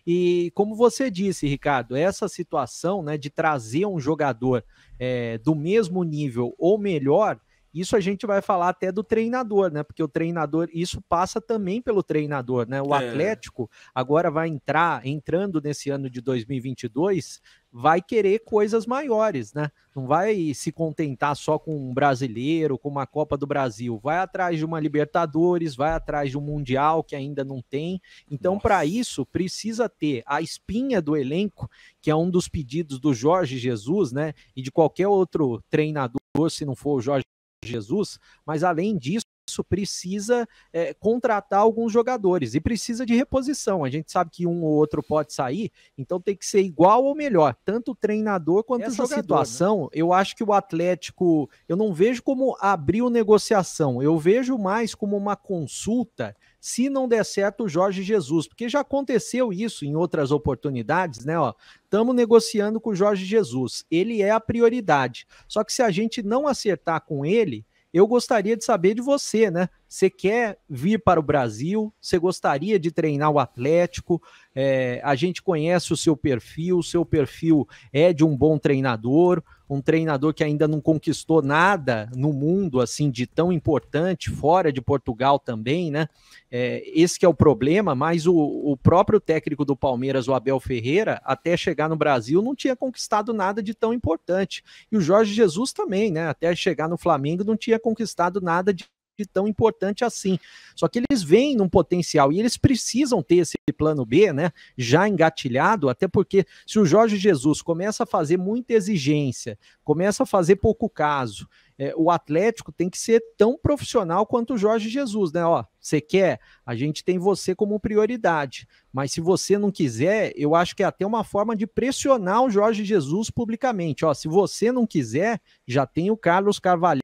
E como você disse, Ricardo, essa situação, né, de trazer um jogador do mesmo nível ou melhor, isso a gente vai falar até do treinador, né? Porque o treinador, isso passa também pelo treinador, né? O Atlético agora vai entrando nesse ano de 2022, vai querer coisas maiores, né? Não vai se contentar só com um brasileiro, com uma Copa do Brasil. Vai atrás de uma Libertadores, vai atrás de um Mundial que ainda não tem. Então, para isso, precisa ter a espinha do elenco, que é um dos pedidos do Jorge Jesus, né? E de qualquer outro treinador, se não for o Jorge Jesus, mas além disso, precisa contratar alguns jogadores e precisa de reposição. A gente sabe que um ou outro pode sair, então tem que ser igual ou melhor, tanto o treinador quanto o jogador. Essa situação, né? Eu acho que o Atlético, eu não vejo como abriu negociação, eu vejo mais como uma consulta, se não der certo o Jorge Jesus, porque já aconteceu isso em outras oportunidades, né? Estamos negociando com o Jorge Jesus, ele é a prioridade. Só que se a gente não acertar com ele, eu gostaria de saber de você, né? Você quer vir para o Brasil? Você gostaria de treinar o Atlético? A gente conhece o seu perfil é de um bom treinador, um treinador que ainda não conquistou nada no mundo, assim, de tão importante, fora de Portugal também, né? Esse que é o problema, mas o próprio técnico do Palmeiras, o Abel Ferreira, até chegar no Brasil, não tinha conquistado nada de tão importante. E o Jorge Jesus também, né? Até chegar no Flamengo, não tinha conquistado nada de tão importante assim. Só que eles veem num potencial e eles precisam ter esse plano B, né, já engatilhado, até porque se o Jorge Jesus começa a fazer muita exigência, começa a fazer pouco caso, o Atlético tem que ser tão profissional quanto o Jorge Jesus, né? Você quer? A gente tem você como prioridade, mas se você não quiser, eu acho que é até uma forma de pressionar o Jorge Jesus publicamente. Se você não quiser, já tem o Carlos Carvalhal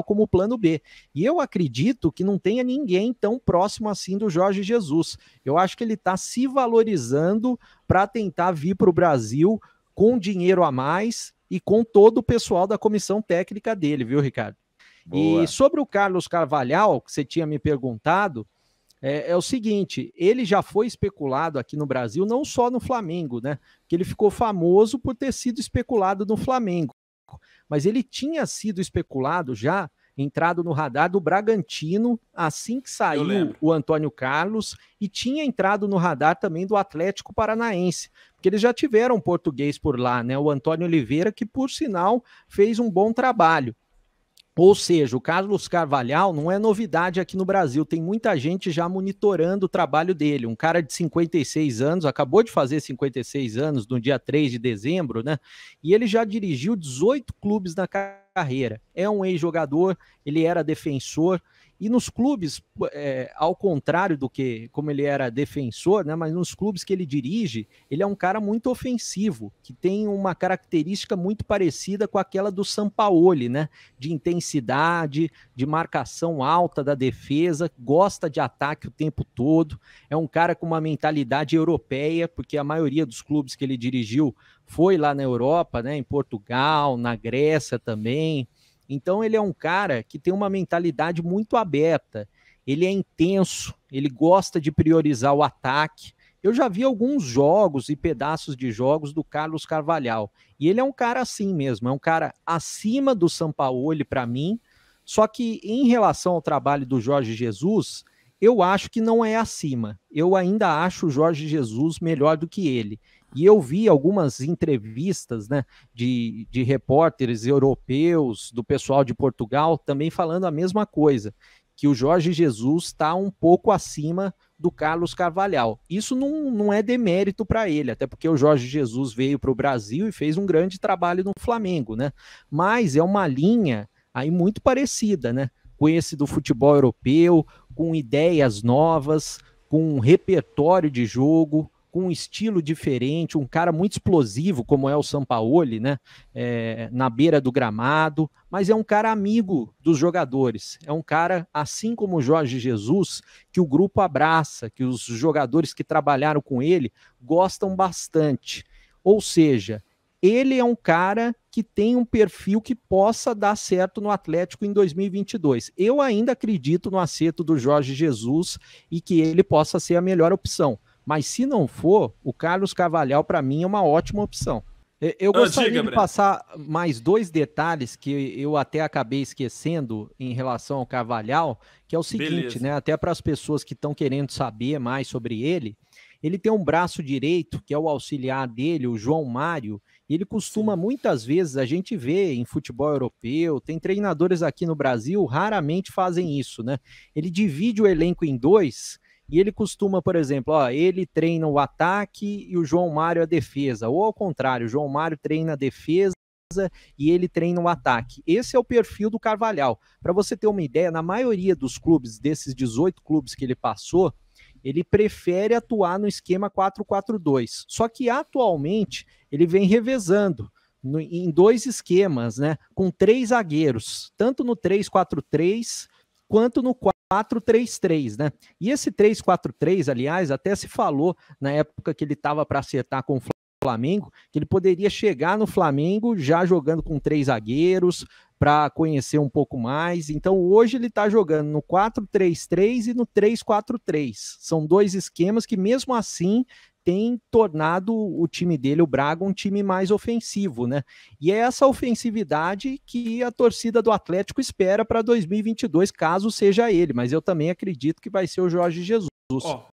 como plano B. E eu acredito que não tenha ninguém tão próximo assim do Jorge Jesus. Eu acho que ele está se valorizando para tentar vir para o Brasil com dinheiro a mais e com todo o pessoal da comissão técnica dele, viu, Ricardo? Boa. E sobre o Carlos Carvalhal, que você tinha me perguntado, é o seguinte, ele já foi especulado aqui no Brasil, não só no Flamengo, né? Que ele ficou famoso por ter sido especulado no Flamengo. Mas ele tinha sido especulado já, entrado no radar do Bragantino, assim que saiu o Antônio Carlos, e tinha entrado no radar também do Atlético Paranaense, porque eles já tiveram um português por lá, né? O Antônio Oliveira, que por sinal fez um bom trabalho. Ou seja, o Carlos Carvalhal não é novidade aqui no Brasil, tem muita gente já monitorando o trabalho dele, um cara de 56 anos, acabou de fazer 56 anos no dia 3 de dezembro, né? E ele já dirigiu 18 clubes na carreira, é um ex-jogador, ele era defensor, e nos clubes, ao contrário do que, como ele era defensor, né, mas nos clubes que ele dirige, ele é um cara muito ofensivo, que tem uma característica muito parecida com aquela do Sampaoli, né, de intensidade, de marcação alta da defesa, gosta de ataque o tempo todo, é um cara com uma mentalidade europeia, porque a maioria dos clubes que ele dirigiu foi lá na Europa, né, em Portugal, na Grécia também. Então ele é um cara que tem uma mentalidade muito aberta, ele é intenso, ele gosta de priorizar o ataque. Eu já vi alguns jogos e pedaços de jogos do Carlos Carvalhal, e ele é um cara assim mesmo, é um cara acima do Sampaoli para mim, só que em relação ao trabalho do Jorge Jesus, eu acho que não é acima, eu ainda acho o Jorge Jesus melhor do que ele. E eu vi algumas entrevistas, né, de repórteres europeus, do pessoal de Portugal, também falando a mesma coisa, que o Jorge Jesus está um pouco acima do Carlos Carvalhal. Isso não é demérito para ele, até porque o Jorge Jesus veio para o Brasil e fez um grande trabalho no Flamengo, né? Mas é uma linha aí muito parecida, né? Com esse do futebol europeu, com ideias novas, com um repertório de jogo, com um estilo diferente, um cara muito explosivo, como é o Sampaoli, né? Na beira do gramado, mas é um cara amigo dos jogadores, é um cara, assim como o Jorge Jesus, que o grupo abraça, que os jogadores que trabalharam com ele gostam bastante. Ou seja, ele é um cara que tem um perfil que possa dar certo no Atlético em 2022. Eu ainda acredito no acerto do Jorge Jesus e que ele possa ser a melhor opção. Mas se não for, o Carlos Carvalhal, para mim, é uma ótima opção. Eu gostaria de passar mais 2 detalhes que eu até acabei esquecendo em relação ao Carvalhal, que é o seguinte, né? Até para as pessoas que estão querendo saber mais sobre ele, ele tem um braço direito, que é o auxiliar dele, o João Mário, e ele costuma, muitas vezes, a gente vê em futebol europeu, tem treinadores aqui no Brasil, raramente fazem isso, né? Ele divide o elenco em 2, e ele costuma, por exemplo, ele treina o ataque e o João Mário a defesa, ou ao contrário, o João Mário treina a defesa e ele treina o ataque. Esse é o perfil do Carvalhal. Para você ter uma ideia, na maioria dos clubes, desses 18 clubes que ele passou, ele prefere atuar no esquema 4-4-2. Só que atualmente ele vem revezando em 2 esquemas, né? Com 3 zagueiros, tanto no 3-4-3 quanto no 4-3-3, né? E esse 3-4-3, aliás, até se falou na época que ele estava para acertar com o Flamengo, que ele poderia chegar no Flamengo já jogando com 3 zagueiros, para conhecer um pouco mais. Então, hoje ele está jogando no 4-3-3 e no 3-4-3. São 2 esquemas que, mesmo assim, tem tornado o time dele, o Braga, um time mais ofensivo, né? E é essa ofensividade que a torcida do Atlético espera para 2022, caso seja ele. Mas eu também acredito que vai ser o Jorge Jesus.